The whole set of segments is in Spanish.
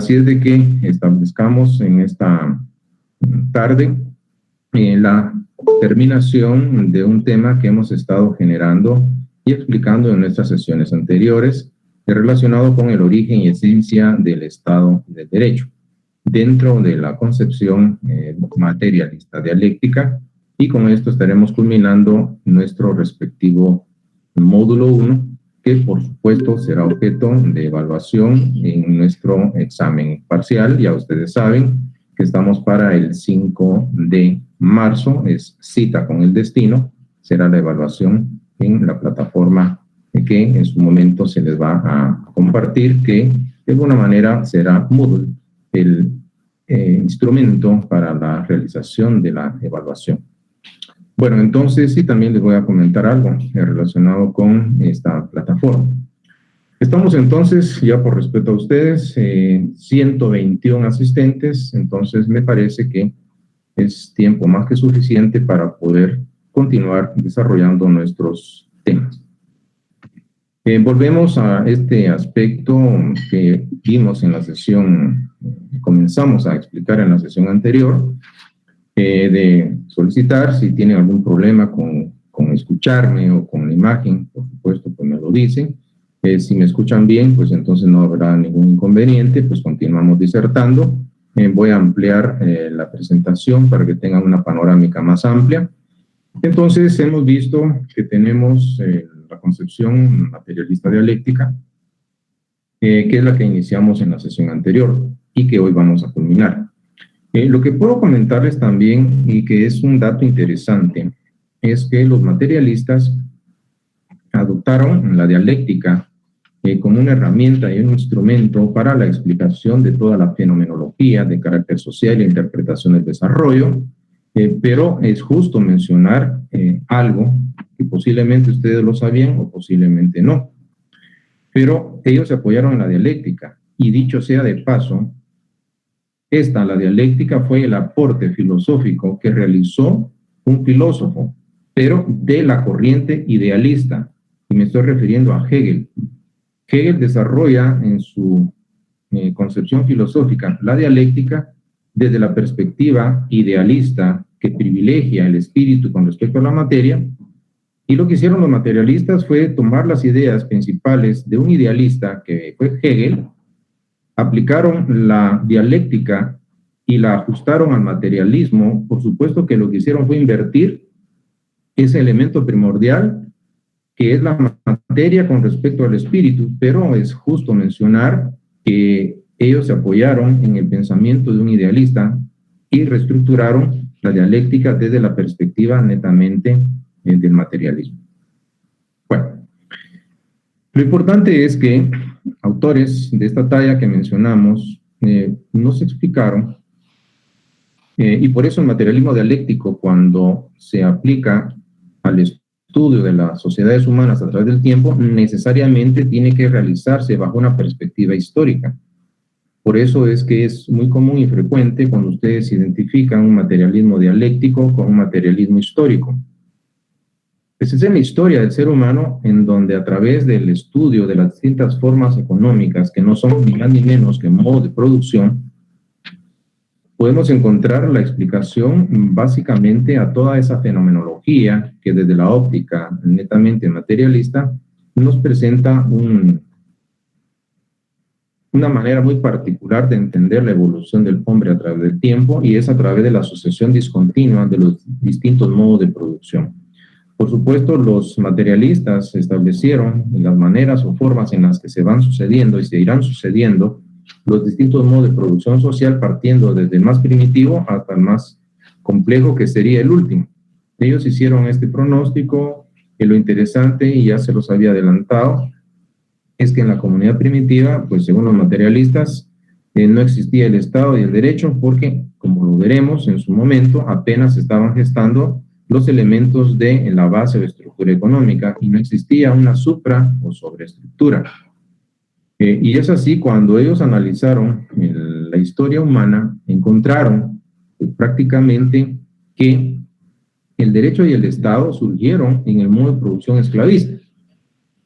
Así es de que establezcamos en esta tarde la terminación de un tema que hemos estado generando y explicando en nuestras sesiones anteriores, relacionado con el origen y esencia del Estado de Derecho, dentro de la concepción materialista dialéctica, y con esto estaremos culminando nuestro respectivo módulo 1, que por supuesto será objeto de evaluación en nuestro examen parcial. Ya ustedes saben que estamos para el 5 de marzo, es cita con el destino, será la evaluación en la plataforma que en su momento se les va a compartir, que de alguna manera será Moodle el instrumento para la realización de la evaluación. Bueno, entonces sí, también les voy a comentar algo relacionado con esta plataforma. Estamos entonces, ya por respeto a ustedes, 121 asistentes, entonces me parece que es tiempo más que suficiente para poder continuar desarrollando nuestros temas. Volvemos a este aspecto que vimos en la sesión, comenzamos a explicar en la sesión anterior, de solicitar si tienen algún problema con escucharme o con la imagen, por supuesto, pues me lo dicen. Si me escuchan bien, pues entonces no habrá ningún inconveniente, pues continuamos disertando. Voy a ampliar la presentación para que tengan una panorámica más amplia. Entonces, hemos visto que tenemos la concepción materialista dialéctica, que es la que iniciamos en la sesión anterior y que hoy vamos a culminar. Lo que puedo comentarles también, y que es un dato interesante, es que los materialistas adoptaron la dialéctica como una herramienta y un instrumento para la explicación de toda la fenomenología de carácter social e interpretación del desarrollo, pero es justo mencionar algo que posiblemente ustedes lo sabían o posiblemente no. Pero ellos se apoyaron en la dialéctica, y dicho sea de paso, la dialéctica fue el aporte filosófico que realizó un filósofo, pero de la corriente idealista, y me estoy refiriendo a Hegel. Hegel desarrolla en su concepción filosófica la dialéctica desde la perspectiva idealista que privilegia el espíritu con respecto a la materia, y lo que hicieron los materialistas fue tomar las ideas principales de un idealista que fue Hegel, aplicaron la dialéctica y la ajustaron al materialismo. Por supuesto que lo que hicieron fue invertir ese elemento primordial que es la materia con respecto al espíritu, pero es justo mencionar que ellos se apoyaron en el pensamiento de un idealista y reestructuraron la dialéctica desde la perspectiva netamente del materialismo. Bueno, lo importante es que autores de esta talla que mencionamos nos explicaron, y por eso el materialismo dialéctico, cuando se aplica al estudio de las sociedades humanas a través del tiempo, necesariamente tiene que realizarse bajo una perspectiva histórica. Por eso es que es muy común y frecuente cuando ustedes identifican un materialismo dialéctico con un materialismo histórico. Esa es la historia del ser humano, en donde a través del estudio de las distintas formas económicas, que no son ni más ni menos que modos de producción, podemos encontrar la explicación básicamente a toda esa fenomenología que desde la óptica netamente materialista nos presenta una manera muy particular de entender la evolución del hombre a través del tiempo, y es a través de la asociación discontinua de los distintos modos de producción. Por supuesto, los materialistas establecieron las maneras o formas en las que se van sucediendo y se irán sucediendo los distintos modos de producción social, partiendo desde el más primitivo hasta el más complejo, que sería el último. Ellos hicieron este pronóstico, y lo interesante, y ya se los había adelantado, es que en la comunidad primitiva, pues según los materialistas, no existía el Estado y el derecho, porque, como lo veremos en su momento, apenas estaban gestando los elementos de la base o estructura económica, y no existía una supra o sobreestructura. Y es así, cuando ellos analizaron la historia humana, encontraron prácticamente que el derecho y el Estado surgieron en el modo de producción esclavista.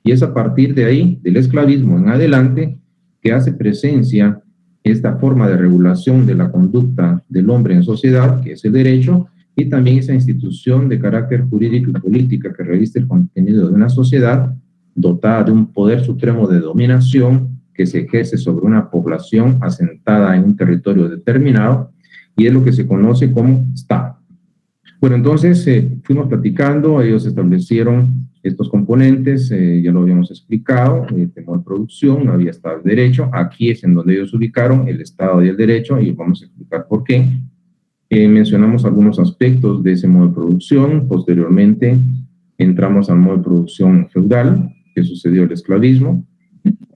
Y es a partir de ahí, del esclavismo en adelante, que hace presencia esta forma de regulación de la conducta del hombre en sociedad, que es el derecho, y también esa institución de carácter jurídico y política que reviste el contenido de una sociedad dotada de un poder supremo de dominación que se ejerce sobre una población asentada en un territorio determinado, y es lo que se conoce como Estado. Bueno, entonces fuimos platicando, ellos establecieron estos componentes, ya lo habíamos explicado, el modo de producción, no había Estado de Derecho, aquí es en donde ellos ubicaron el Estado y el Derecho, y vamos a explicar por qué. Mencionamos algunos aspectos de ese modo de producción, posteriormente entramos al modo de producción feudal, que sucedió el esclavismo,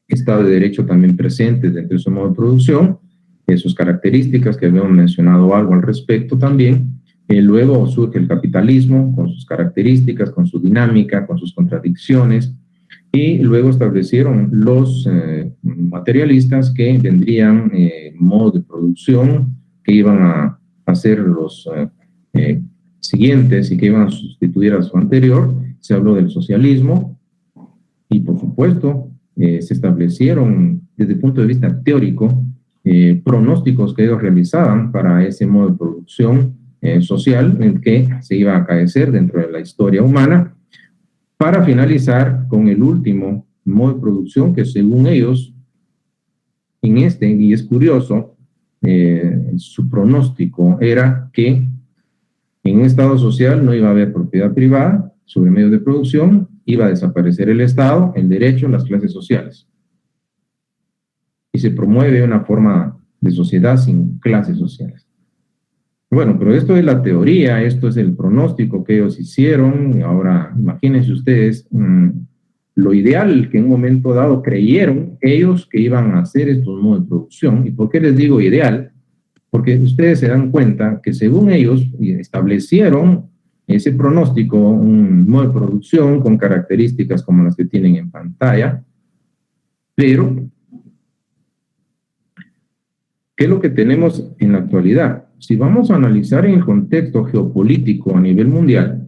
Estado de Derecho también presente dentro de ese modo de producción, sus características, que habíamos mencionado algo al respecto también. Luego surge el capitalismo, con sus características, con su dinámica, con sus contradicciones, y luego establecieron los materialistas que vendrían modos de producción que iban a hacer los siguientes y que iban a sustituir a su anterior. Se habló del socialismo y, por supuesto, se establecieron desde el punto de vista teórico pronósticos que ellos realizaban para ese modo de producción social en que se iba a acaecer dentro de la historia humana, para finalizar con el último modo de producción que, según ellos, y es curioso, su pronóstico era que en un estado social no iba a haber propiedad privada sobre medios de producción, iba a desaparecer el Estado, el derecho, las clases sociales. Y se promueve una forma de sociedad sin clases sociales. Bueno, pero esto es la teoría, esto es el pronóstico que ellos hicieron. Ahora, imagínense ustedes lo ideal que en un momento dado creyeron ellos que iban a hacer estos modos de producción. ¿Y por qué les digo ideal? Porque ustedes se dan cuenta que según ellos establecieron ese pronóstico, un modo de producción con características como las que tienen en pantalla, pero ¿qué es lo que tenemos en la actualidad? Si vamos a analizar en el contexto geopolítico a nivel mundial,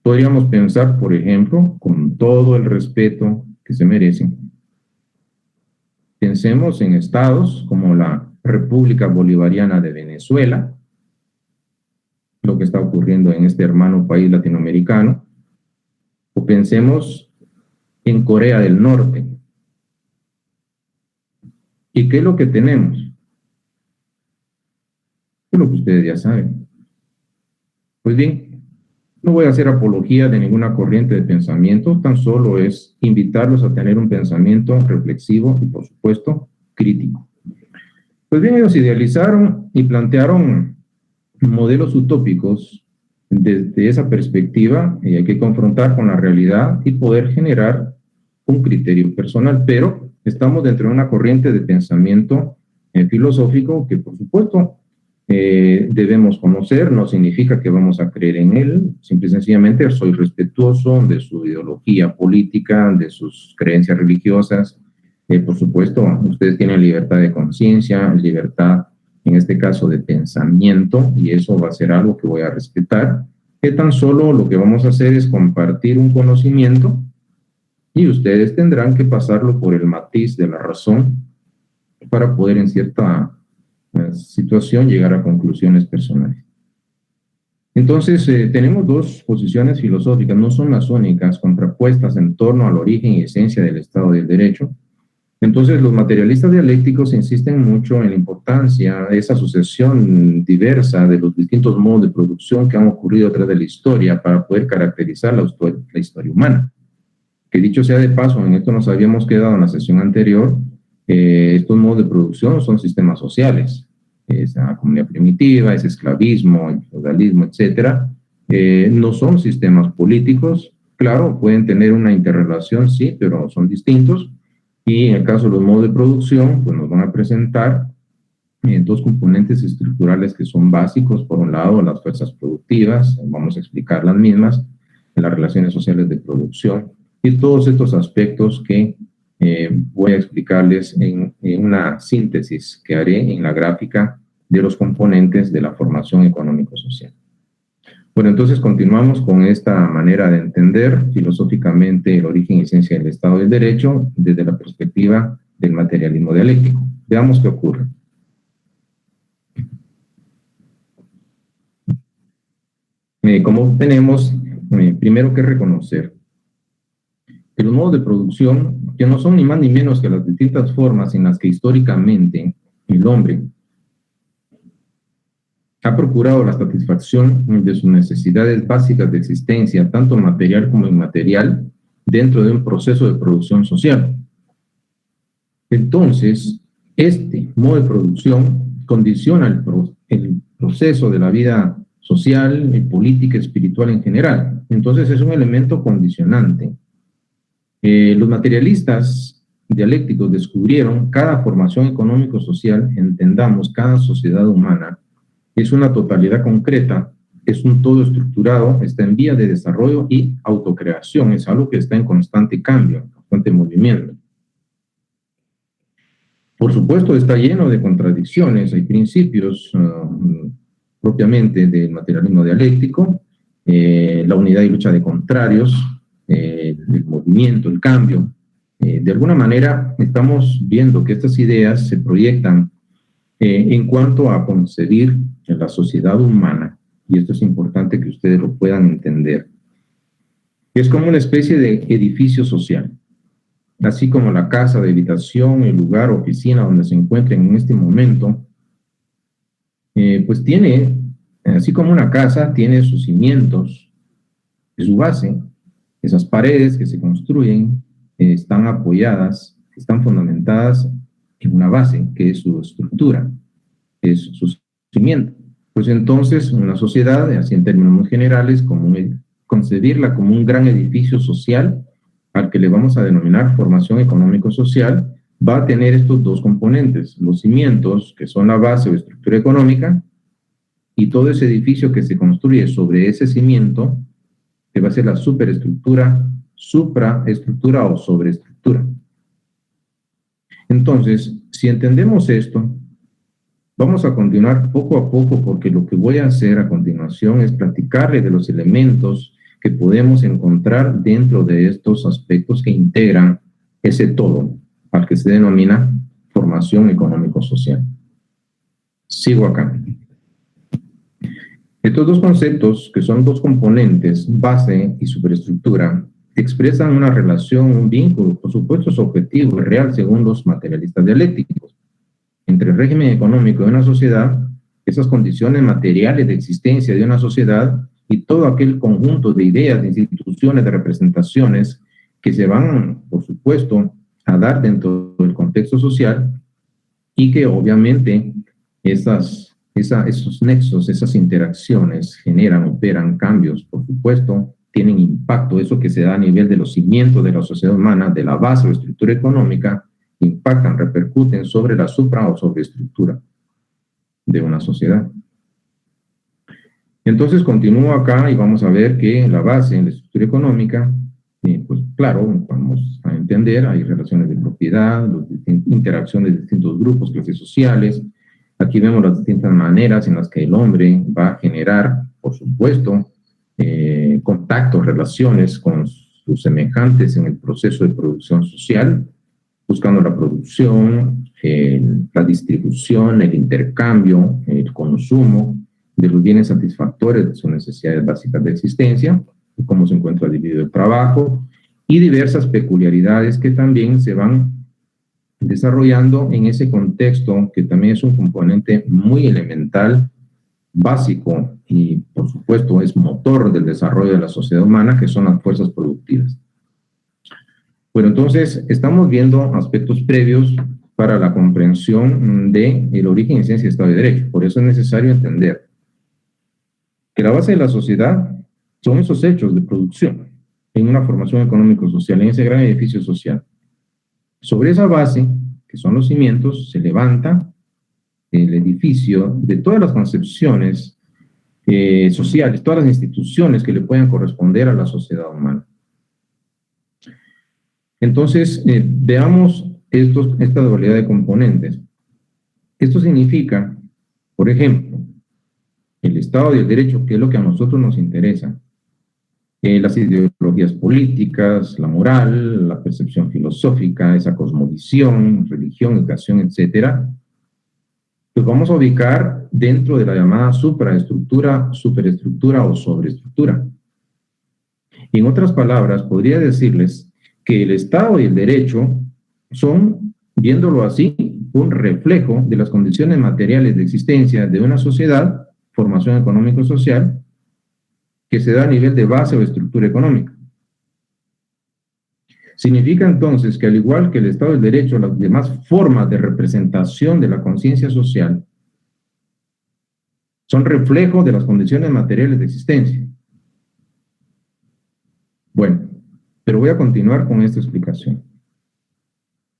podríamos pensar, por ejemplo, con todo el respeto que se merecen, pensemos en estados como la República Bolivariana de Venezuela, lo que está ocurriendo en este hermano país latinoamericano, o pensemos en Corea del Norte. ¿Y qué es lo que tenemos? Es lo que ustedes ya saben. Pues bien, no voy a hacer apología de ninguna corriente de pensamiento, tan solo es invitarlos a tener un pensamiento reflexivo y, por supuesto, crítico. Pues bien, ellos idealizaron y plantearon modelos utópicos. Desde esa perspectiva hay que confrontar con la realidad y poder generar un criterio personal, pero estamos dentro de una corriente de pensamiento filosófico que, por supuesto, debemos conocer. No significa que vamos a creer en él, simple y sencillamente soy respetuoso de su ideología política, de sus creencias religiosas. Por supuesto, ustedes tienen libertad de conciencia, libertad, en este caso, de pensamiento, y eso va a ser algo que voy a respetar, que tan solo lo que vamos a hacer es compartir un conocimiento y ustedes tendrán que pasarlo por el matiz de la razón para poder en cierta situación llegar a conclusiones personales. Entonces, tenemos dos posiciones filosóficas, no son las únicas, contrapuestas en torno al origen y esencia del Estado del Derecho. Entonces, los materialistas dialécticos insisten mucho en la importancia de esa sucesión diversa de los distintos modos de producción que han ocurrido a través de la historia para poder caracterizar la historia humana. Que dicho sea de paso, en esto nos habíamos quedado en la sesión anterior, estos modos de producción son sistemas sociales. Esa comunidad primitiva, ese esclavismo, el feudalismo, etcétera, no son sistemas políticos. Claro, pueden tener una interrelación, sí, pero son distintos. Y en el caso de los modos de producción, pues nos van a presentar dos componentes estructurales que son básicos. Por un lado, las fuerzas productivas, vamos a explicar las mismas, en las relaciones sociales de producción, y todos estos aspectos que voy a explicarles en una síntesis que haré en la gráfica de los componentes de la formación económico-social. Bueno, entonces continuamos con esta manera de entender filosóficamente el origen y esencia del Estado del Derecho desde la perspectiva del materialismo dialéctico. Veamos qué ocurre. Como tenemos primero que reconocer que los modos de producción, que no son ni más ni menos que las distintas formas en las que históricamente el hombre ha procurado la satisfacción de sus necesidades básicas de existencia, tanto material como inmaterial, dentro de un proceso de producción social. Entonces, este modo de producción condiciona el proceso de la vida social, política, espiritual en general. Entonces, es un elemento condicionante. Los materialistas dialécticos descubrieron cada formación económico-social, entendamos, cada sociedad humana, es una totalidad concreta, es un todo estructurado, está en vía de desarrollo y autocreación, es algo que está en constante cambio, en constante movimiento. Por supuesto, está lleno de contradicciones, hay principios propiamente del materialismo dialéctico, la unidad y lucha de contrarios, el movimiento, el cambio. De alguna manera, estamos viendo que estas ideas se proyectan en cuanto a concebir la sociedad humana, y esto es importante que ustedes lo puedan entender. Es como una especie de edificio social, así como la casa de habitación, el lugar, oficina donde se encuentren en este momento, pues tiene, así como una casa, tiene sus cimientos, su base, esas paredes que se construyen están apoyadas, están fundamentadas en una base, que es su estructura, es su cimiento. Pues entonces, una sociedad, así en términos muy generales, concebirla como un gran edificio social, al que le vamos a denominar formación económico-social, va a tener estos dos componentes, los cimientos, que son la base o estructura económica, y todo ese edificio que se construye sobre ese cimiento, que va a ser la superestructura, supraestructura o sobreestructura. Entonces, si entendemos esto, vamos a continuar poco a poco, porque lo que voy a hacer a continuación es platicarle de los elementos que podemos encontrar dentro de estos aspectos que integran ese todo, al que se denomina formación económico-social. Sigo acá. Estos dos conceptos, que son dos componentes, base y superestructura, expresan una relación, un vínculo, por supuesto es objetivo y real según los materialistas dialécticos, entre el régimen económico de una sociedad, esas condiciones materiales de existencia de una sociedad y todo aquel conjunto de ideas, de instituciones, de representaciones que se van, por supuesto, a dar dentro del contexto social y que obviamente esos nexos, esas interacciones generan, operan cambios, por supuesto, tienen impacto, eso que se da a nivel de los cimientos de la sociedad humana, de la base o estructura económica, impactan, repercuten sobre la supra o sobreestructura de una sociedad. Entonces continúo acá y vamos a ver que la base en la estructura económica, pues claro, vamos a entender, hay relaciones de propiedad, interacciones de distintos grupos, clases sociales. Aquí vemos las distintas maneras en las que el hombre va a generar, por supuesto, contactos, relaciones con sus semejantes en el proceso de producción social, buscando la producción, la distribución, el intercambio, el consumo de los bienes satisfactorios de sus necesidades básicas de existencia, cómo se encuentra dividido el trabajo, y diversas peculiaridades que también se van desarrollando en ese contexto, que también es un componente muy elemental, básico, y por supuesto es motor del desarrollo de la sociedad humana, que son las fuerzas productivas. Bueno, entonces estamos viendo aspectos previos para la comprensión del origen, esencia y estado de derecho. Por eso es necesario entender que la base de la sociedad son esos hechos de producción en una formación económico-social, en ese gran edificio social. Sobre esa base, que son los cimientos, se levanta el edificio de todas las concepciones sociales, todas las instituciones que le puedan corresponder a la sociedad humana. Entonces, veamos esta dualidad de componentes. Esto significa, por ejemplo, el Estado del Derecho, que es lo que a nosotros nos interesa, las ideologías políticas, la moral, la percepción filosófica, esa cosmovisión, religión, educación, etcétera, pues vamos a ubicar dentro de la llamada supraestructura, superestructura o sobreestructura. En otras palabras, podría decirles que el Estado y el derecho son, viéndolo así, un reflejo de las condiciones materiales de existencia de una sociedad, formación económico-social, que se da a nivel de base o estructura económica. Significa entonces que al igual que el Estado del Derecho, las demás formas de representación de la conciencia social son reflejo de las condiciones materiales de existencia. Bueno, pero voy a continuar con esta explicación.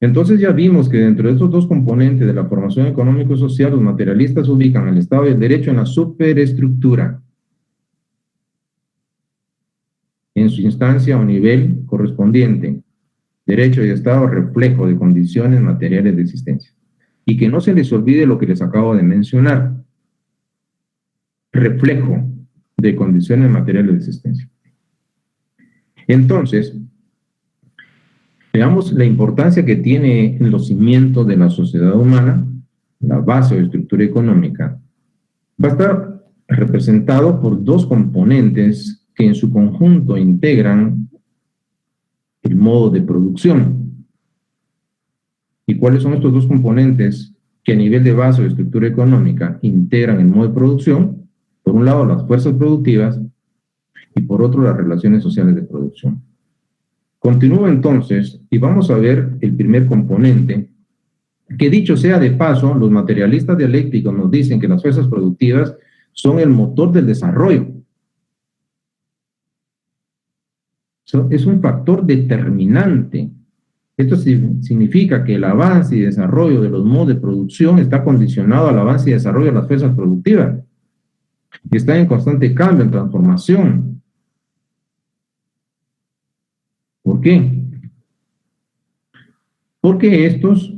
Entonces ya vimos que dentro de estos dos componentes de la formación económico-social, los materialistas ubican al Estado y el derecho en la superestructura, en su instancia o nivel correspondiente. Derecho y Estado, reflejo de condiciones materiales de existencia. Y que no se les olvide lo que les acabo de mencionar. Reflejo de condiciones materiales de existencia. Entonces, veamos la importancia que tiene en los cimientos de la sociedad humana, la base o estructura económica. Va a estar representado por dos componentes que en su conjunto integran el modo de producción. ¿Y cuáles son estos dos componentes que a nivel de base o estructura económica integran el modo de producción? Por un lado, las fuerzas productivas y por otro, las relaciones sociales de producción. Continúo entonces y vamos a ver el primer componente, que dicho sea de paso, los materialistas dialécticos nos dicen que las fuerzas productivas son el motor del desarrollo. Es un factor determinante. Esto significa que el avance y desarrollo de los modos de producción está condicionado al avance y desarrollo de las fuerzas productivas. Y está en constante cambio, en transformación. ¿Por qué? Porque estos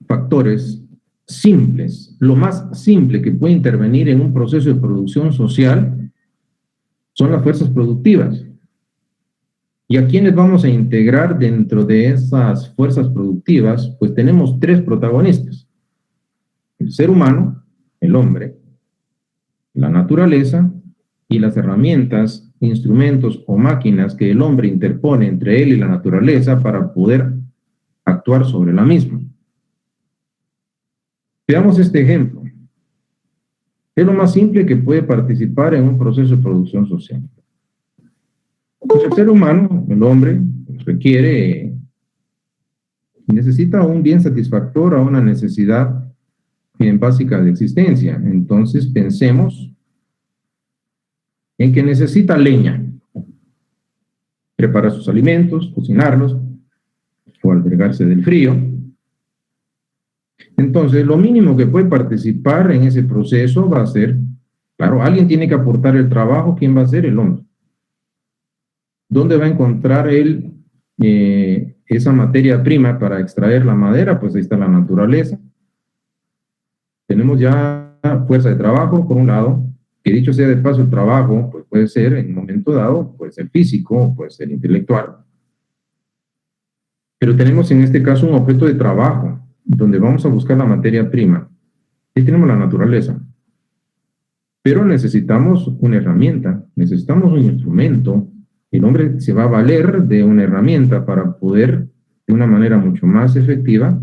factores simples, lo más simple que puede intervenir en un proceso de producción social, son las fuerzas productivas. ¿Y a quiénes vamos a integrar dentro de esas fuerzas productivas? Pues tenemos tres protagonistas. El ser humano, el hombre, la naturaleza y las herramientas, instrumentos o máquinas que el hombre interpone entre él y la naturaleza para poder actuar sobre la misma. Veamos este ejemplo. Es lo más simple que puede participar en un proceso de producción social. Pues el ser humano, el hombre, requiere, necesita un bien satisfactor a una necesidad bien básica de existencia. Entonces pensemos en que necesita leña, preparar sus alimentos, cocinarlos o albergarse del frío. Entonces lo mínimo que puede participar en ese proceso va a ser, claro, alguien tiene que aportar el trabajo. ¿Quién va a ser? El hombre. ¿Dónde va a encontrar él esa materia prima para extraer la madera? Pues ahí está la naturaleza. Tenemos ya fuerza de trabajo, por un lado, que dicho sea de paso, el trabajo pues puede ser en un momento dado, puede ser físico, puede ser intelectual. Pero tenemos en este caso un objeto de trabajo, donde vamos a buscar la materia prima. Ahí tenemos la naturaleza. Pero necesitamos una herramienta, necesitamos un instrumento. El hombre se va a valer de una herramienta para poder, de una manera mucho más efectiva,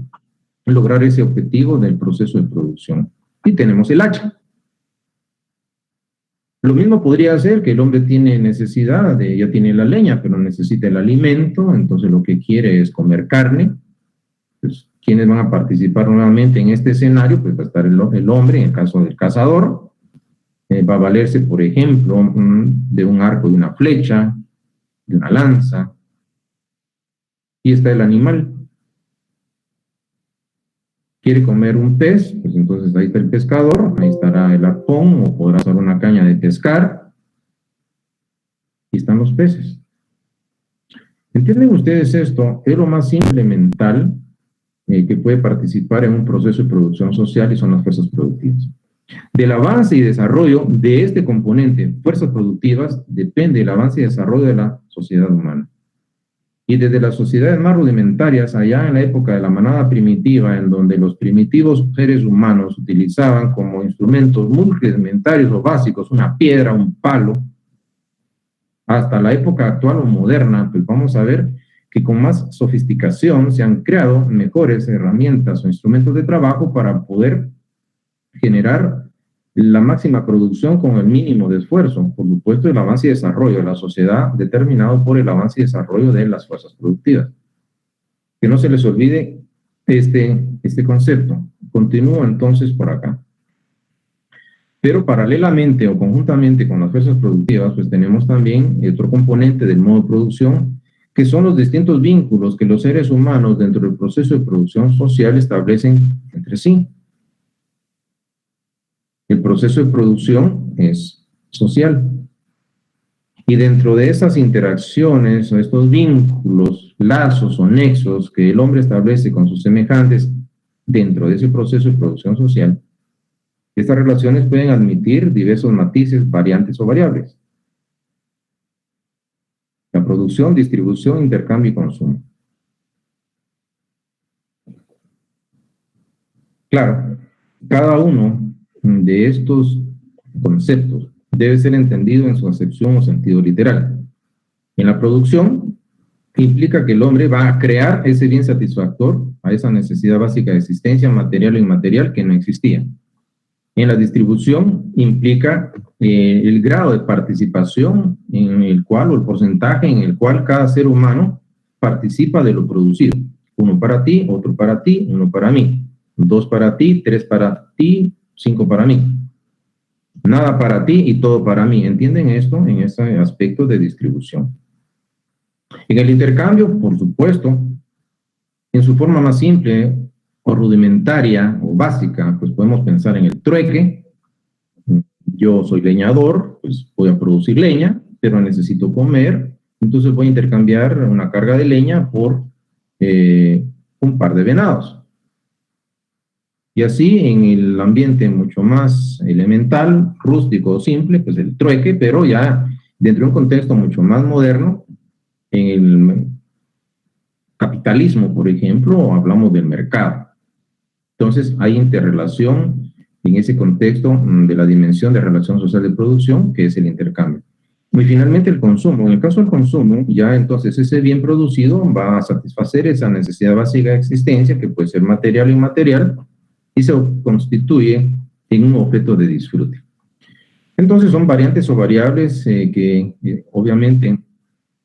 lograr ese objetivo del proceso de producción. Y tenemos el hacha. Lo mismo podría ser que el hombre tiene necesidad de, ya tiene la leña, pero necesita el alimento, entonces lo que quiere es comer carne. Pues, ¿quiénes van a participar nuevamente en este escenario? Pues va a estar el hombre, en el caso del cazador. Va a valerse, por ejemplo, de un arco y una flecha, de una lanza, y está el animal. ¿Quiere comer un pez? Pues entonces ahí está el pescador, ahí estará el arpón, o podrá usar una caña de pescar, y están los peces. ¿Entienden ustedes esto? Es lo más simple mental que puede participar en un proceso de producción social y son las fuerzas productivas. Del avance y desarrollo de este componente, fuerzas productivas, depende el avance y desarrollo de la sociedad humana. Y desde las sociedades más rudimentarias, allá en la época de la manada primitiva, en donde los primitivos seres humanos utilizaban como instrumentos muy rudimentarios o básicos una piedra, un palo, hasta la época actual o moderna, pues vamos a ver que con más sofisticación se han creado mejores herramientas o instrumentos de trabajo para poder generar la máxima producción con el mínimo de esfuerzo. Por supuesto, el avance y desarrollo de la sociedad determinado por el avance y desarrollo de las fuerzas productivas. Que no se les olvide este concepto. Continúo entonces por acá. Pero paralelamente o conjuntamente con las fuerzas productivas, pues tenemos también otro componente del modo de producción, que son los distintos vínculos que los seres humanos dentro del proceso de producción social establecen entre sí. El proceso de producción es social. Y dentro de esas interacciones o estos vínculos, lazos o nexos que el hombre establece con sus semejantes dentro de ese proceso de producción social, estas relaciones pueden admitir diversos matices, variantes o variables. La producción, distribución, intercambio y consumo. Claro, cada uno de estos conceptos debe ser entendido en su acepción o sentido literal. En la producción implica que el hombre va a crear ese bien satisfactor a esa necesidad básica de existencia material o inmaterial que no existía. En la distribución implica el grado de participación en el cual, o el porcentaje en el cual cada ser humano participa de lo producido. Uno para ti, otro para ti, uno para mí. 2 para ti, 3 para ti, 5 para mí. Nada para ti y todo para mí. ¿Entienden esto en ese aspecto de distribución? En el intercambio, por supuesto, en su forma más simple o rudimentaria o básica, pues podemos pensar en el trueque. Yo soy leñador, pues voy a producir leña, pero necesito comer, entonces voy a intercambiar una carga de leña por un par de venados. Y así, en el ambiente mucho más elemental, rústico o simple, pues el trueque, pero ya dentro de un contexto mucho más moderno, en el capitalismo, por ejemplo, hablamos del mercado. Entonces, hay interrelación en ese contexto de la dimensión de relación social de producción, que es el intercambio. Y finalmente, el consumo. En el caso del consumo, ya entonces ese bien producido va a satisfacer esa necesidad básica de existencia, que puede ser material o inmaterial, y se constituye en un objeto de disfrute. Entonces son variantes o variables que obviamente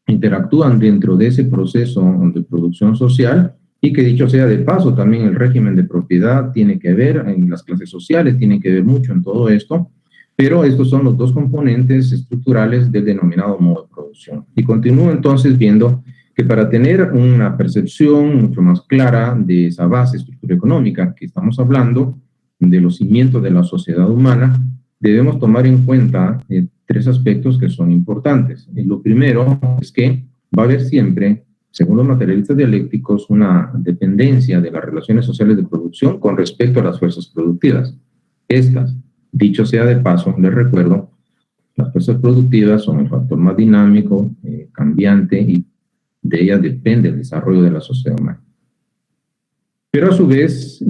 interactúan dentro de ese proceso de producción social y que, dicho sea de paso, también el régimen de propiedad tiene que ver, en las clases sociales tiene que ver mucho en todo esto, pero estos son los dos componentes estructurales del denominado modo de producción. Y continúo entonces viendo que para tener una percepción mucho más clara de esa base estructura económica que estamos hablando, de los cimientos de la sociedad humana, debemos tomar en cuenta 3 aspectos que son importantes. Lo primero es que va a haber siempre, según los materialistas dialécticos, una dependencia de las relaciones sociales de producción con respecto a las fuerzas productivas. Estas, dicho sea de paso, les recuerdo, las fuerzas productivas son el factor más dinámico, cambiante, y de ellas depende el desarrollo de la sociedad humana. Pero a su vez,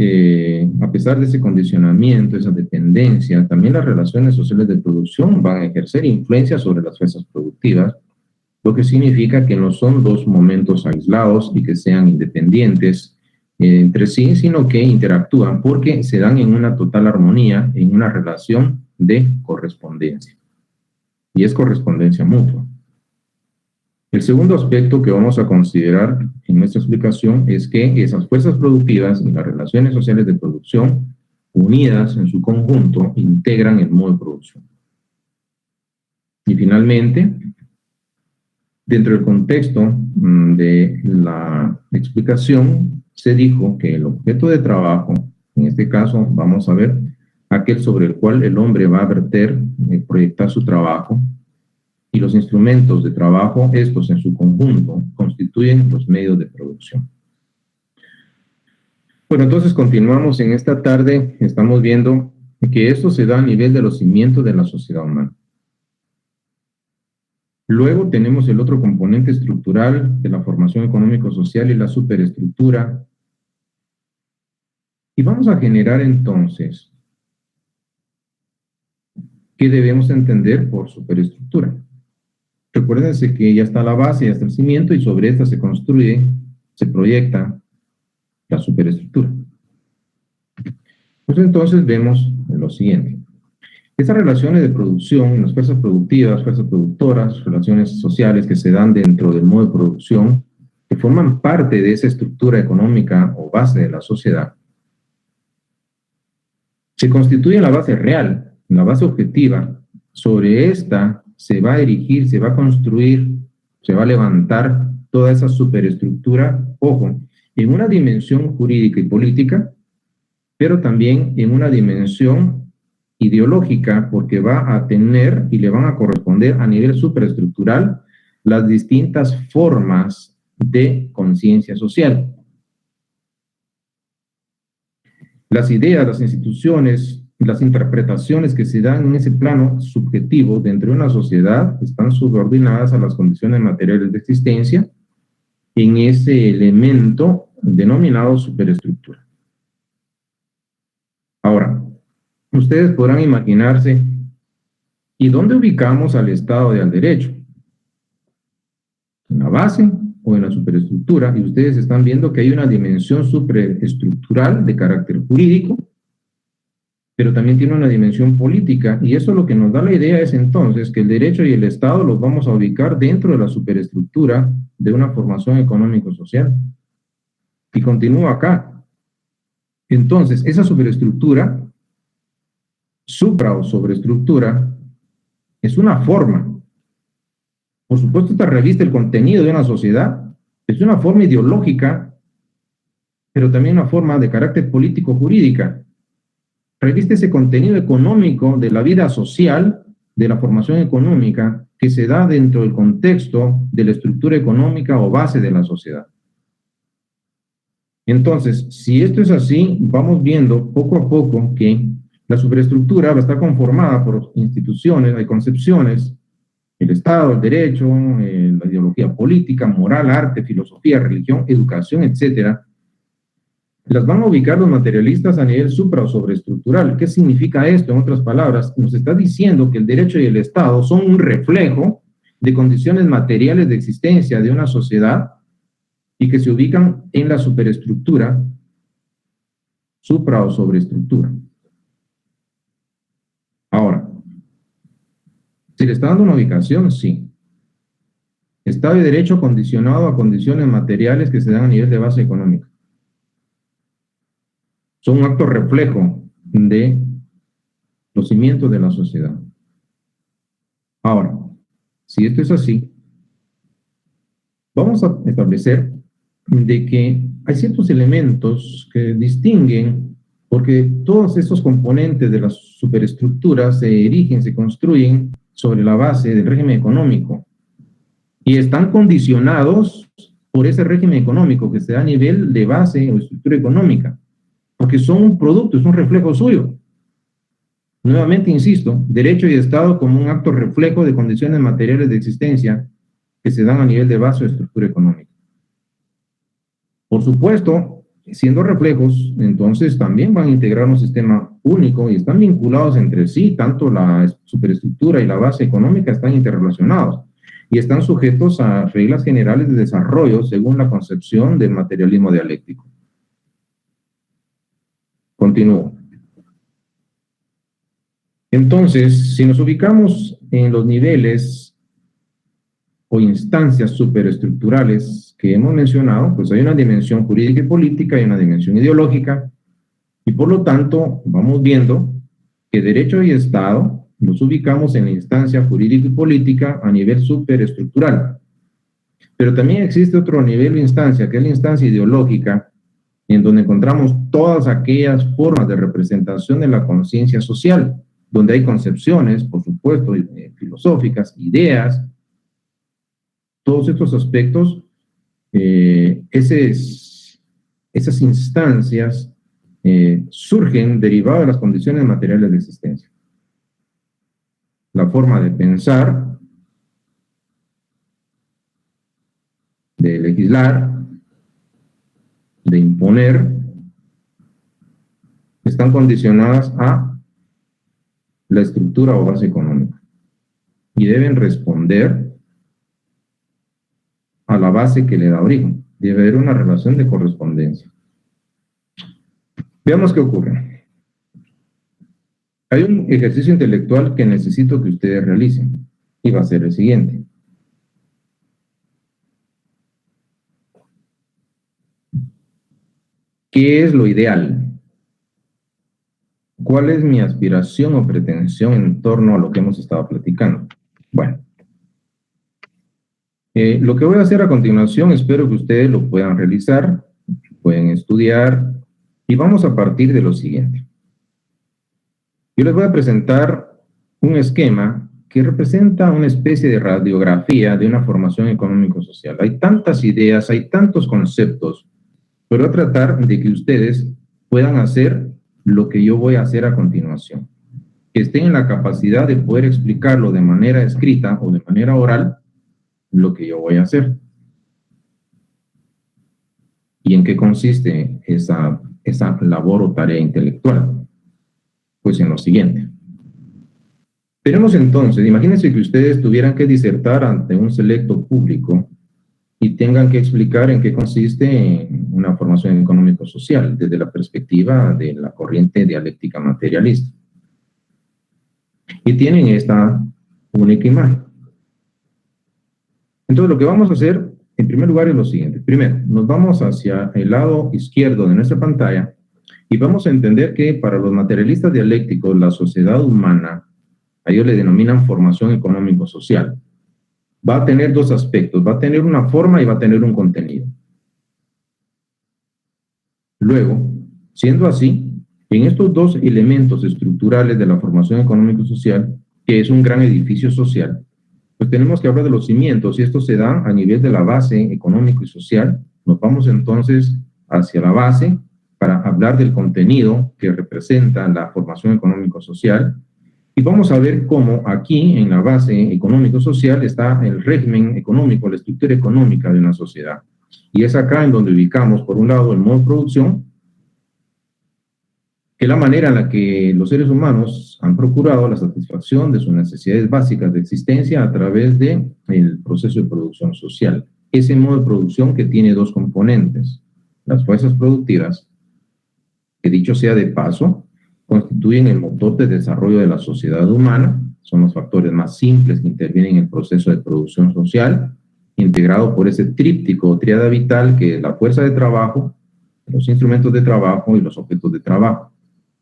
a pesar de ese condicionamiento, esa dependencia, también las relaciones sociales de producción van a ejercer influencia sobre las fuerzas productivas, lo que significa que no son 2 momentos aislados y que sean independientes entre sí, sino que interactúan porque se dan en una total armonía, en una relación de correspondencia. Y es correspondencia mutua. El segundo aspecto que vamos a considerar en nuestra explicación es que esas fuerzas productivas y las relaciones sociales de producción, unidas en su conjunto, integran el modo de producción. Y finalmente, dentro del contexto de la explicación, se dijo que el objeto de trabajo, en este caso vamos a ver aquel sobre el cual el hombre va a verter, proyectar su trabajo, y los instrumentos de trabajo, estos en su conjunto, constituyen los medios de producción. Bueno, entonces continuamos en esta tarde, estamos viendo que esto se da a nivel de los cimientos de la sociedad humana. Luego tenemos el otro componente estructural de la formación económico-social y la superestructura. Y vamos a generar entonces, ¿qué debemos entender por superestructura? Recuérdense que ya está la base, ya está el cimiento, y sobre esta se construye, se proyecta la superestructura. Pues entonces vemos lo siguiente. Estas relaciones de producción, las fuerzas productivas, fuerzas productoras, relaciones sociales que se dan dentro del modo de producción, que forman parte de esa estructura económica o base de la sociedad, se constituye la base real, la base objetiva. Sobre esta se va a erigir, se va a construir, se va a levantar toda esa superestructura, ojo, en una dimensión jurídica y política, pero también en una dimensión ideológica, porque va a tener y le van a corresponder a nivel superestructural las distintas formas de conciencia social. Las ideas, las instituciones, las interpretaciones que se dan en ese plano subjetivo dentro de una sociedad están subordinadas a las condiciones materiales de existencia en ese elemento denominado superestructura. Ahora, ustedes podrán imaginarse, ¿y dónde ubicamos al Estado y al derecho? ¿En la base o en la superestructura? Y ustedes están viendo que hay una dimensión superestructural de carácter jurídico, pero también tiene una dimensión política, y eso lo que nos da la idea es entonces que el derecho y el Estado los vamos a ubicar dentro de la superestructura de una formación económico-social. Y continúa acá. Entonces, esa superestructura, supra o sobreestructura, es una forma. Por supuesto, esta reviste el contenido de una sociedad, es una forma ideológica, pero también una forma de carácter político-jurídica. Reviste ese contenido económico de la vida social, de la formación económica, que se da dentro del contexto de la estructura económica o base de la sociedad. Entonces, si esto es así, vamos viendo poco a poco que la superestructura va a estar conformada por instituciones, hay concepciones, el Estado, el derecho, la ideología política, moral, arte, filosofía, religión, educación, etcétera. Las van a ubicar los materialistas a nivel supra o sobreestructural. ¿Qué significa esto? En otras palabras, nos está diciendo que el derecho y el Estado son un reflejo de condiciones materiales de existencia de una sociedad y que se ubican en la superestructura, supra o sobreestructura. Ahora, ¿se le está dando una ubicación? Sí. Estado de derecho condicionado a condiciones materiales que se dan a nivel de base económica. Son un acto reflejo de los cimientos de la sociedad. Ahora, si esto es así, vamos a establecer de que hay ciertos elementos que distinguen, porque todos estos componentes de las superestructuras se erigen, se construyen sobre la base del régimen económico y están condicionados por ese régimen económico que se da a nivel de base o estructura económica, porque son un producto, es un reflejo suyo. Nuevamente insisto, derecho y Estado como un acto reflejo de condiciones materiales de existencia que se dan a nivel de base o estructura económica. Por supuesto, siendo reflejos, entonces también van a integrar un sistema único y están vinculados entre sí, tanto la superestructura y la base económica están interrelacionados y están sujetos a reglas generales de desarrollo según la concepción del materialismo dialéctico. Continúo. Entonces, si nos ubicamos en los niveles o instancias superestructurales que hemos mencionado, pues hay una dimensión jurídica y política, hay una dimensión ideológica, y por lo tanto vamos viendo que derecho y Estado los ubicamos en la instancia jurídica y política a nivel superestructural. Pero también existe otro nivel de instancia, que es la instancia ideológica, en donde encontramos todas aquellas formas de representación de la conciencia social, donde hay concepciones, por supuesto, filosóficas, ideas, todos estos aspectos, esas instancias surgen derivados de las condiciones materiales de existencia. La forma de pensar, de legislar, de imponer, están condicionadas a la estructura o base económica y deben responder a la base que le da origen. Debe haber una relación de correspondencia. Veamos qué ocurre. Hay un ejercicio intelectual que necesito que ustedes realicen y va a ser el siguiente. ¿Qué es lo ideal? ¿Cuál es mi aspiración o pretensión en torno a lo que hemos estado platicando? Bueno, lo que voy a hacer a continuación, espero que ustedes lo puedan realizar, pueden estudiar, y vamos a partir de lo siguiente. Yo les voy a presentar un esquema que representa una especie de radiografía de una formación económico-social. Hay tantas ideas, hay tantos conceptos, pero voy a tratar de que ustedes puedan hacer lo que yo voy a hacer a continuación. Que estén en la capacidad de poder explicarlo de manera escrita o de manera oral, lo que yo voy a hacer. ¿Y en qué consiste esa labor o tarea intelectual? Pues en lo siguiente. Tenemos entonces, imagínense que ustedes tuvieran que disertar ante un selecto público y tengan que explicar en qué consiste una formación económico-social desde la perspectiva de la corriente dialéctica materialista. Y tienen esta única imagen. Entonces, lo que vamos a hacer, en primer lugar, es lo siguiente. Primero, nos vamos hacia el lado izquierdo de nuestra pantalla y vamos a entender que para los materialistas dialécticos, la sociedad humana, a ellos le denominan formación económico-social. Va a tener dos aspectos, va a tener una forma y va a tener un contenido. Luego, siendo así, en estos dos elementos estructurales de la formación económico-social, que es un gran edificio social, pues tenemos que hablar de los cimientos, y esto se da a nivel de la base económico y social. Nos vamos entonces hacia la base para hablar del contenido que representa la formación económico-social, y vamos a ver cómo aquí en la base económico-social está el régimen económico, la estructura económica de una sociedad. Y es acá en donde ubicamos, por un lado, el modo de producción, que es la manera en la que los seres humanos han procurado la satisfacción de sus necesidades básicas de existencia a través del proceso de producción social. Ese modo de producción que tiene dos componentes. Las fuerzas productivas, que dicho sea de paso, constituyen el motor de desarrollo de la sociedad humana, son los factores más simples que intervienen en el proceso de producción social, integrado por ese tríptico o tríada vital que es la fuerza de trabajo, los instrumentos de trabajo y los objetos de trabajo.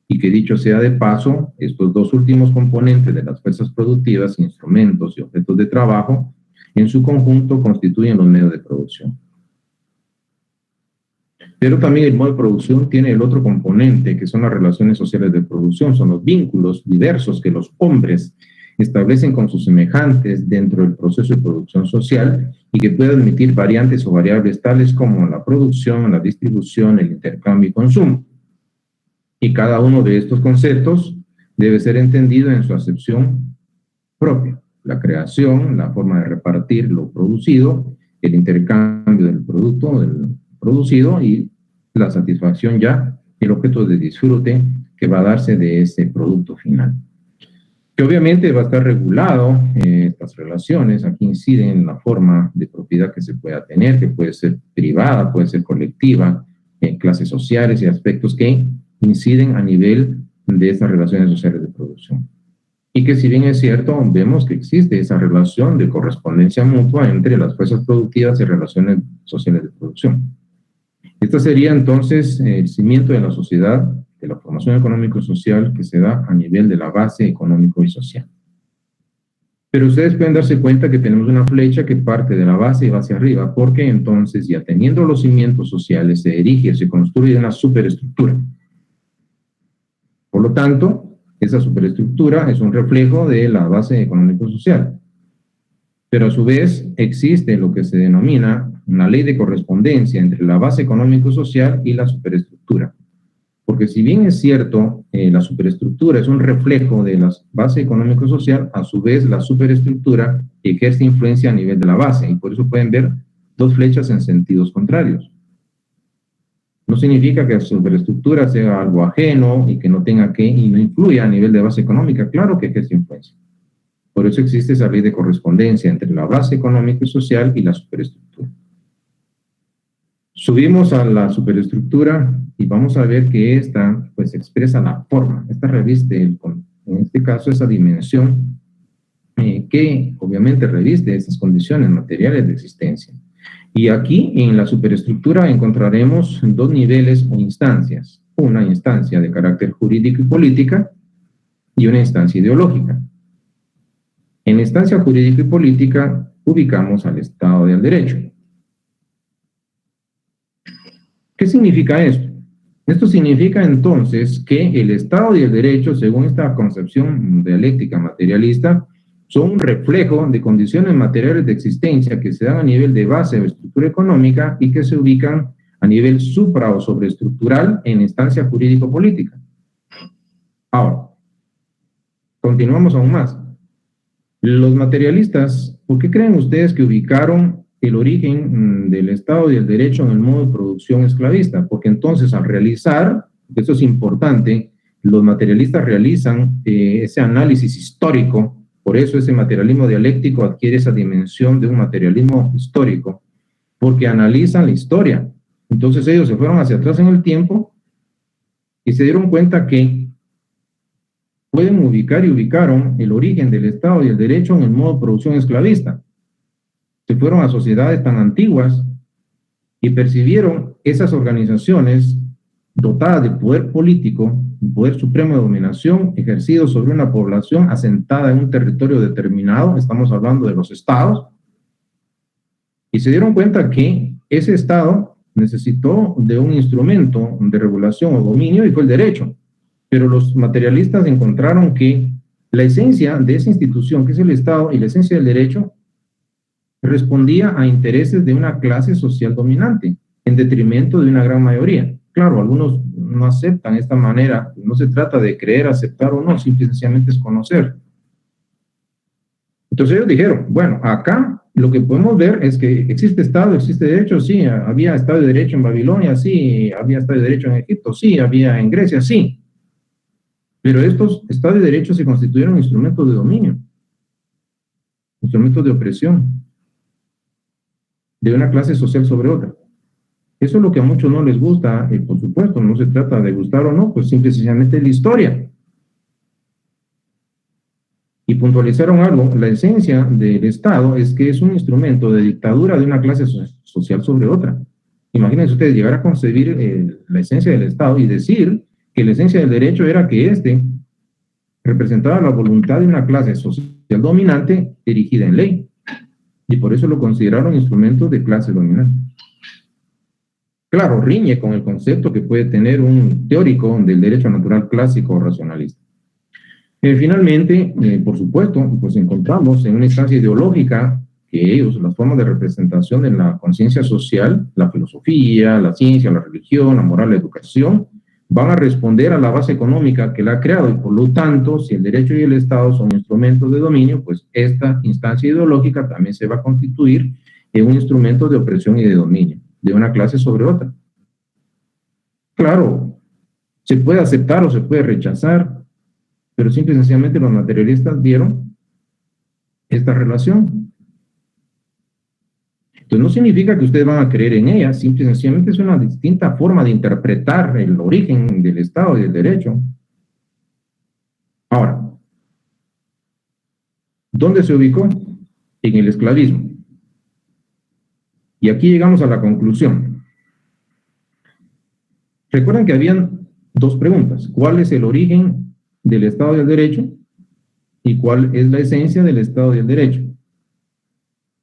Y que dicho sea de paso, estos dos últimos componentes de las fuerzas productivas, instrumentos y objetos de trabajo, en su conjunto constituyen los medios de producción. Pero también el modo de producción tiene el otro componente, que son las relaciones sociales de producción, son los vínculos diversos que los hombres establecen con sus semejantes dentro del proceso de producción social y que pueden admitir variantes o variables tales como la producción, la distribución, el intercambio y consumo. Y cada uno de estos conceptos debe ser entendido en su acepción propia. La creación, la forma de repartir lo producido, el intercambio del producto, del producido y la satisfacción ya, el objeto de disfrute que va a darse de ese producto final. Que obviamente va a estar regulado, estas relaciones, aquí inciden en la forma de propiedad que se pueda tener, que puede ser privada, puede ser colectiva, en clases sociales y aspectos que inciden a nivel de estas relaciones sociales de producción. Y que si bien es cierto, vemos que existe esa relación de correspondencia mutua entre las fuerzas productivas y relaciones sociales de producción. Esta sería entonces el cimiento de la sociedad, de la formación económico-social que se da a nivel de la base económico y social. Pero ustedes pueden darse cuenta que tenemos una flecha que parte de la base y va hacia arriba, porque entonces ya teniendo los cimientos sociales se erige, se construye una superestructura. Por lo tanto, esa superestructura es un reflejo de la base económico-social. Pero a su vez existe lo que se denomina una ley de correspondencia entre la base económico-social y la superestructura. Porque si bien es cierto, la superestructura es un reflejo de la base económico-social, a su vez la superestructura ejerce influencia a nivel de la base, y por eso pueden ver dos flechas en sentidos contrarios. No significa que la superestructura sea algo ajeno y que no tenga que y no influya a nivel de base económica. Claro que ejerce influencia. Por eso existe esa ley de correspondencia entre la base económica y social y la superestructura. Subimos a la superestructura y vamos a ver que esta pues expresa la forma. Esta reviste, en este caso, esa dimensión que obviamente reviste esas condiciones materiales de existencia. Y aquí en la superestructura encontraremos dos niveles o instancias. Una instancia de carácter jurídico y política y una instancia ideológica. En la instancia jurídica y política ubicamos al Estado del Derecho. ¿Qué significa esto? Esto significa entonces que el Estado y el derecho, según esta concepción dialéctica materialista, son un reflejo de condiciones materiales de existencia que se dan a nivel de base o estructura económica y que se ubican a nivel supra o sobreestructural en instancia jurídico-política. Ahora, continuamos aún más. Los materialistas, ¿por qué creen ustedes que ubicaron el origen del Estado y el derecho en el modo de producción esclavista? Porque entonces al realizar, eso es importante, los materialistas realizan ese análisis histórico. Por eso ese materialismo dialéctico adquiere esa dimensión de un materialismo histórico, porque analizan la historia. Entonces ellos se fueron hacia atrás en el tiempo y se dieron cuenta que pueden ubicar y ubicaron el origen del Estado y el derecho en el modo de producción esclavista. Se fueron a sociedades tan antiguas y percibieron esas organizaciones dotadas de poder político, un poder supremo de dominación ejercido sobre una población asentada en un territorio determinado, estamos hablando de los estados, y se dieron cuenta que ese estado necesitó de un instrumento de regulación o dominio y fue el derecho. Pero los materialistas encontraron que la esencia de esa institución, que es el Estado, y la esencia del derecho, respondía a intereses de una clase social dominante, en detrimento de una gran mayoría. Claro, algunos no aceptan esta manera, no se trata de creer, aceptar o no, simplemente es conocer. Entonces ellos dijeron, bueno, acá lo que podemos ver es que existe Estado, existe derecho, sí, había Estado de Derecho en Babilonia, sí, había Estado de Derecho en Egipto, sí, había en Grecia, sí. Pero estos Estados de Derecho se constituyeron instrumentos de dominio, instrumentos de opresión de una clase social sobre otra. Eso es lo que a muchos no les gusta, y por supuesto, no se trata de gustar o no, pues simple y sencillamente es la historia. Y puntualizaron algo, la esencia del Estado es que es un instrumento de dictadura de una clase social sobre otra. Imagínense ustedes llegar a concebir la esencia del Estado y decir que la esencia del derecho era que éste representaba la voluntad de una clase social dominante erigida en ley. Y por eso lo consideraron instrumento de clase dominante. Claro, riñe con el concepto que puede tener un teórico del derecho natural clásico o racionalista. Finalmente, por supuesto, pues encontramos en una instancia ideológica que ellos, las formas de representación de la conciencia social, la filosofía, la ciencia, la religión, la moral, la educación, van a responder a la base económica que la ha creado y por lo tanto, si el derecho y el Estado son instrumentos de dominio, pues esta instancia ideológica también se va a constituir en un instrumento de opresión y de dominio de una clase sobre otra. Claro, se puede aceptar o se puede rechazar, pero simple y sencillamente los materialistas vieron esta relación. Entonces no significa que ustedes van a creer en ella, simple y sencillamente es una distinta forma de interpretar el origen del Estado y del derecho. Ahora, ¿dónde se ubicó? En el esclavismo. Y aquí llegamos a la conclusión. Recuerden que habían dos preguntas. ¿Cuál es el origen del Estado y del derecho? ¿Y cuál es la esencia del Estado y del derecho?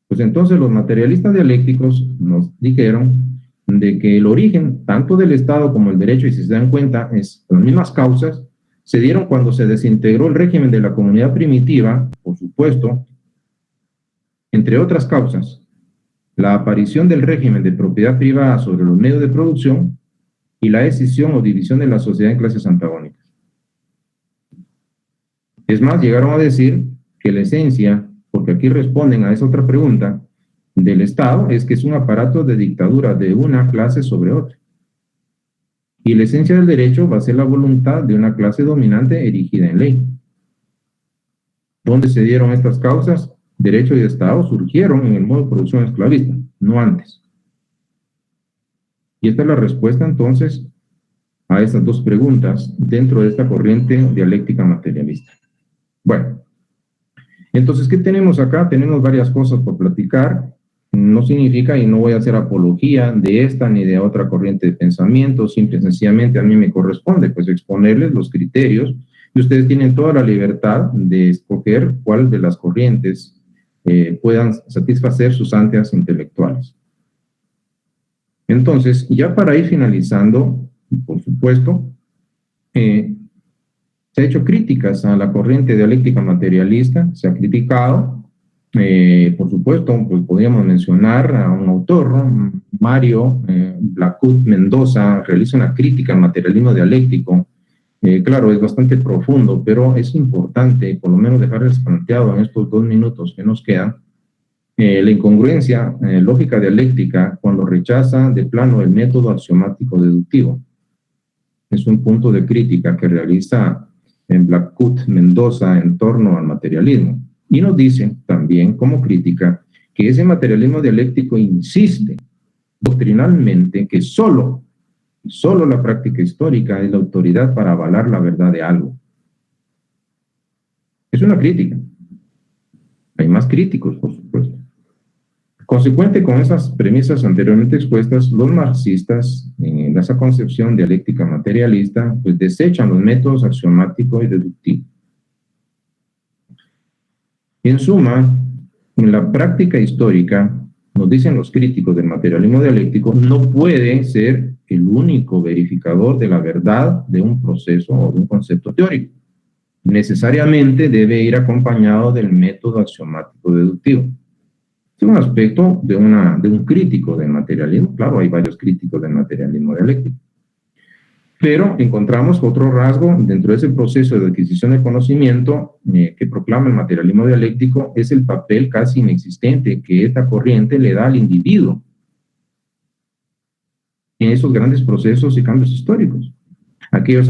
Pues entonces los materialistas dialécticos nos dijeron de que el origen tanto del Estado como el derecho, y si se dan cuenta, es las mismas causas, se dieron cuando se desintegró el régimen de la comunidad primitiva, por supuesto, entre otras causas, la aparición del régimen de propiedad privada sobre los medios de producción y la escisión o división de la sociedad en clases antagónicas. Es más, llegaron a decir que la esencia, porque aquí responden a esa otra pregunta, del Estado es que es un aparato de dictadura de una clase sobre otra. Y la esencia del derecho va a ser la voluntad de una clase dominante erigida en ley. ¿Dónde se dieron estas causas? Derecho y Estado surgieron en el modo de producción esclavista, no antes. Y esta es la respuesta entonces a estas dos preguntas dentro de esta corriente dialéctica materialista. Bueno, entonces, ¿qué tenemos acá? Tenemos varias cosas por platicar. No significa, y no voy a hacer apología de esta ni de otra corriente de pensamiento, simple y sencillamente a mí me corresponde pues exponerles los criterios y ustedes tienen toda la libertad de escoger cuál de las corrientes puedan satisfacer sus ansias intelectuales. Entonces, ya para ir finalizando, por supuesto, se ha hecho críticas a la corriente dialéctica materialista, se ha criticado. Por supuesto, pues podríamos mencionar a un autor, Mario Blackwood Mendoza, realiza una crítica al materialismo dialéctico. Claro, es bastante profundo, pero es importante, por lo menos dejarles planteado en estos 2 minutos que nos quedan, la incongruencia lógica dialéctica cuando rechaza de plano el método axiomático deductivo. Es un punto de crítica que realiza Blackwood Mendoza en torno al materialismo. Y nos dicen también como crítica que ese materialismo dialéctico insiste doctrinalmente que solo la práctica histórica es la autoridad para avalar la verdad de algo. Es una crítica. Hay más críticos, por supuesto. Consecuente con esas premisas anteriormente expuestas, los marxistas, en esa concepción dialéctica materialista, pues desechan los métodos axiomáticos y deductivos. En suma, en la práctica histórica, nos dicen los críticos del materialismo dialéctico, no puede ser el único verificador de la verdad de un proceso o de un concepto teórico. Necesariamente debe ir acompañado del método axiomático deductivo. Es un aspecto de un crítico del materialismo. Claro, hay varios críticos del materialismo dialéctico. Pero encontramos otro rasgo dentro de ese proceso de adquisición de conocimiento que proclama el materialismo dialéctico, es el papel casi inexistente que esta corriente le da al individuo en esos grandes procesos y cambios históricos. Aquellos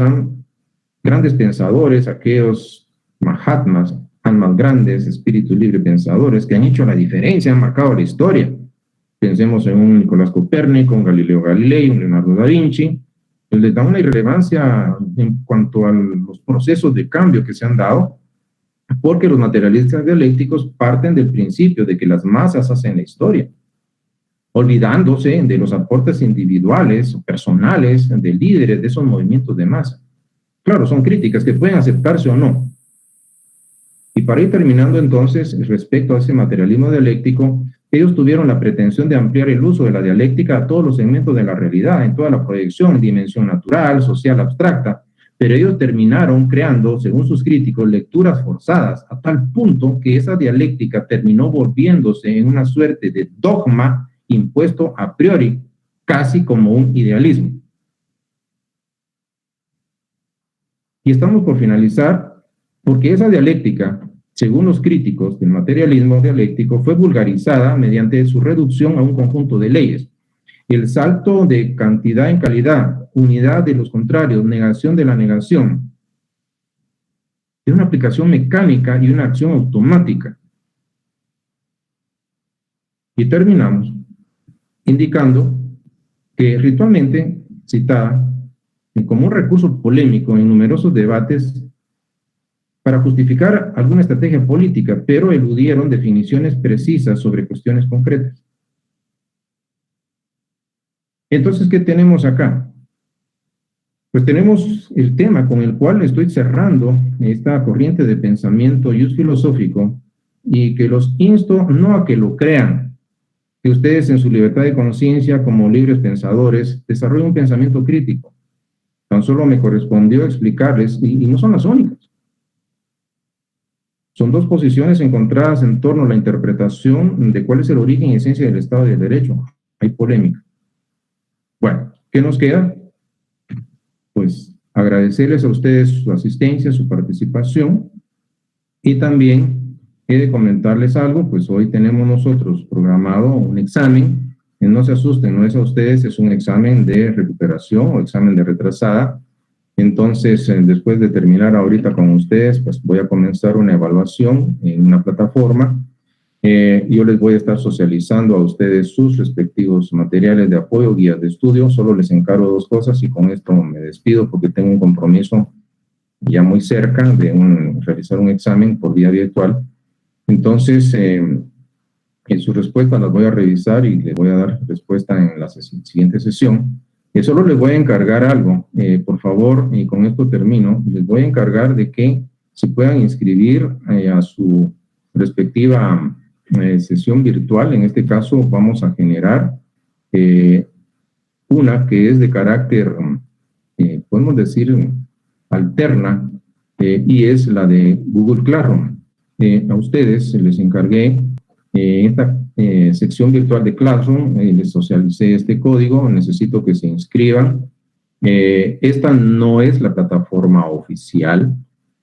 grandes pensadores, aquellos Mahatmas, almas grandes, espíritus libre pensadores que han hecho la diferencia, han marcado la historia. Pensemos en un Nicolás Copérnico, un Galileo Galilei, un Leonardo da Vinci. Pues les da una irrelevancia en cuanto a los procesos de cambio que se han dado, porque los materialistas dialécticos parten del principio de que las masas hacen la historia, olvidándose de los aportes individuales o personales de líderes de esos movimientos de masa. Claro, son críticas que pueden aceptarse o no. Y para ir terminando entonces, respecto a ese materialismo dialéctico, ellos tuvieron la pretensión de ampliar el uso de la dialéctica a todos los segmentos de la realidad, en toda la proyección, en dimensión natural, social, abstracta, pero ellos terminaron creando, según sus críticos, lecturas forzadas, a tal punto que esa dialéctica terminó volviéndose en una suerte de dogma impuesto a priori, casi como un idealismo. Y estamos por finalizar, porque esa dialéctica, según los críticos del materialismo dialéctico, fue vulgarizada mediante su reducción a un conjunto de leyes. El salto de cantidad en calidad, unidad de los contrarios, negación de la negación, es una aplicación mecánica y una acción automática. Y terminamos indicando que ritualmente citada como un recurso polémico en numerosos debates para justificar alguna estrategia política, pero eludieron definiciones precisas sobre cuestiones concretas. Entonces, ¿qué tenemos acá? Pues tenemos el tema con el cual estoy cerrando esta corriente de pensamiento y filosófico, y que los insto no a que lo crean, que ustedes en su libertad de conciencia como libres pensadores desarrollen un pensamiento crítico. Tan solo me correspondió explicarles, y no son las únicas. Son dos posiciones encontradas en torno a la interpretación de cuál es el origen y esencia del Estado de Derecho. Hay polémica. Bueno, ¿qué nos queda? agradecerles a ustedes su asistencia, su participación, y también he de comentarles algo. Pues hoy tenemos nosotros programado un examen, no se asusten, no es a ustedes, es un examen de recuperación o examen de retrasada. Entonces, después de terminar ahorita con ustedes, pues voy a comenzar una evaluación en una plataforma. Yo les voy a estar socializando a ustedes sus respectivos materiales de apoyo, guías de estudio. Solo les encargo 2 cosas y con esto me despido porque tengo un compromiso ya muy cerca de realizar un examen por vía virtual. Entonces, en sus respuestas las voy a revisar y les voy a dar respuesta en la siguiente sesión. Solo les voy a encargar algo, por favor, y con esto termino. Les voy a encargar de que se puedan inscribir a su respectiva sesión virtual. En este caso vamos a generar una que es de carácter, podemos decir, alterna, y es la de Google Classroom. A ustedes les encargué esta sección virtual de Classroom, les socialicé este código, necesito que se inscriban. Esta no es la plataforma oficial,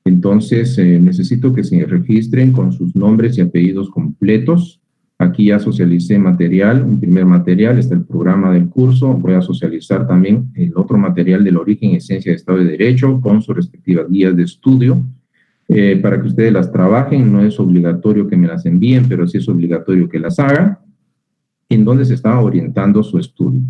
entonces necesito que se registren con sus nombres y apellidos completos. Aquí ya socialicé material, un primer material, está el programa del curso. Voy a socializar también el otro material del origen, esencia de Estado de Derecho, con sus respectivas guías de estudio. Para que ustedes las trabajen, no es obligatorio que me las envíen, pero sí es obligatorio que las hagan, en donde se está orientando su estudio.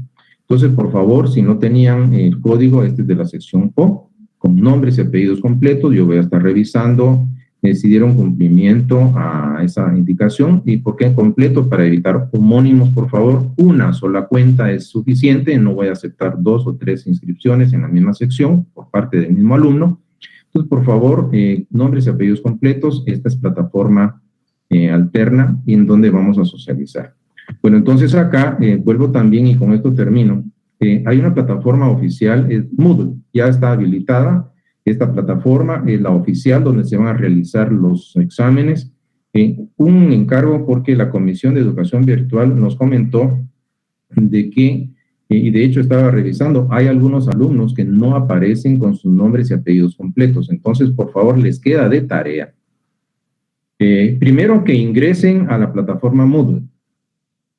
Entonces, por favor, si no tenían el código, este es de la sección O, con nombres y apellidos completos, yo voy a estar revisando si dieron cumplimiento a esa indicación. ¿Y por qué completo? Para evitar homónimos, por favor, una sola cuenta es suficiente, no voy a aceptar 2 o 3 inscripciones en la misma sección por parte del mismo alumno. Entonces, por favor, nombres y apellidos completos. Esta es plataforma alterna y en donde vamos a socializar. Bueno, entonces acá vuelvo también y con esto termino. Hay una plataforma oficial, es Moodle, ya está habilitada. Esta plataforma es la oficial donde se van a realizar los exámenes. Un encargo porque la Comisión de Educación Virtual nos comentó de que, y de hecho estaba revisando, hay algunos alumnos que no aparecen con sus nombres y apellidos completos. Entonces, por favor, les queda de tarea. Primero que ingresen a la plataforma Moodle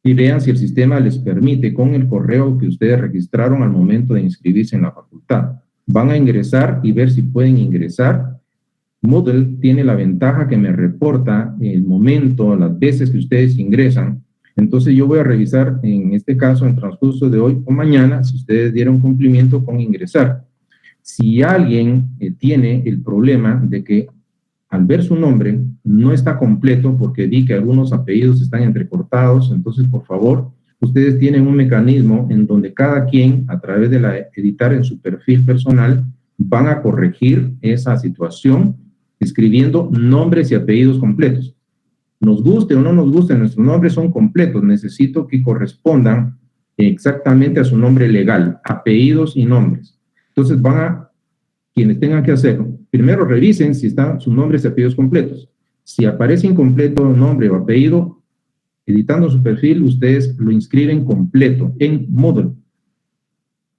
y vean si el sistema les permite con el correo que ustedes registraron al momento de inscribirse en la facultad. Van a ingresar y ver si pueden ingresar. Moodle tiene la ventaja que me reporta el momento, las veces que ustedes ingresan. Entonces yo voy a revisar en este caso, en transcurso de hoy o mañana, si ustedes dieron cumplimiento con ingresar. Si alguien tiene el problema de que al ver su nombre no está completo porque vi que algunos apellidos están entrecortados, entonces por favor, ustedes tienen un mecanismo en donde cada quien, a través de la editar en su perfil personal, van a corregir esa situación escribiendo nombres y apellidos completos. Nos guste o no nos guste, nuestros nombres son completos. Necesito que correspondan exactamente a su nombre legal, apellidos y nombres. Entonces quienes tengan que hacerlo, primero revisen si están sus nombres y apellidos completos. Si aparece incompleto nombre o apellido, editando su perfil, ustedes lo inscriben completo en Moodle.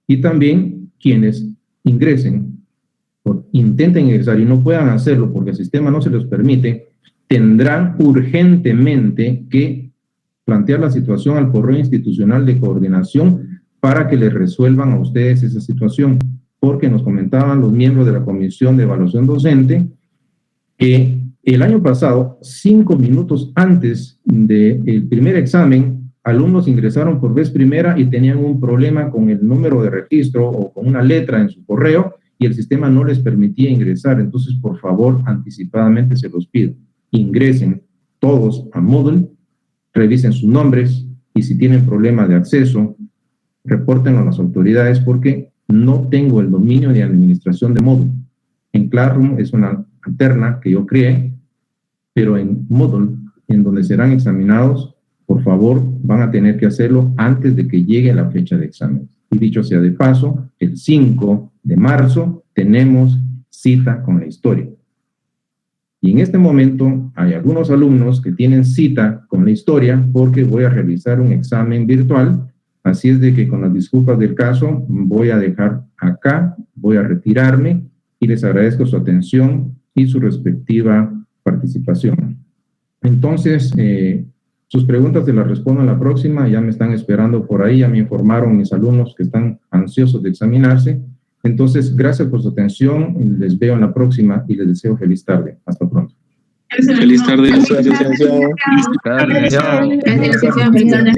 Y también quienes ingresen, o intenten ingresar y no puedan hacerlo porque el sistema no se los permite, tendrán urgentemente que plantear la situación al correo institucional de coordinación para que les resuelvan a ustedes esa situación, porque nos comentaban los miembros de la Comisión de Evaluación Docente que el año pasado, 5 minutos antes del primer examen, alumnos ingresaron por vez primera y tenían un problema con el número de registro o con una letra en su correo y el sistema no les permitía ingresar. Entonces, por favor, anticipadamente se los pido. Ingresen todos a Moodle, revisen sus nombres y si tienen problema de acceso, repórtenlo a las autoridades porque no tengo el dominio de administración de Moodle. En Classroom es una alterna que yo creé, pero en Moodle, en donde serán examinados, por favor, van a tener que hacerlo antes de que llegue la fecha de examen. Y dicho sea de paso, el 5 de marzo tenemos cita con la historia. Y en este momento hay algunos alumnos que tienen cita con la historia porque voy a realizar un examen virtual. Así es de que con las disculpas del caso voy a dejar acá voy a retirarme y les agradezco su atención y su respectiva participación. Entonces, sus preguntas se las respondo a la próxima, ya me están esperando por ahí, ya me informaron mis alumnos que están ansiosos de examinarse. Entonces, gracias por su atención, les veo en la próxima y les deseo feliz tarde. Hasta pronto. Feliz tarde. Gracias, licenciado. Gracias, licenciado.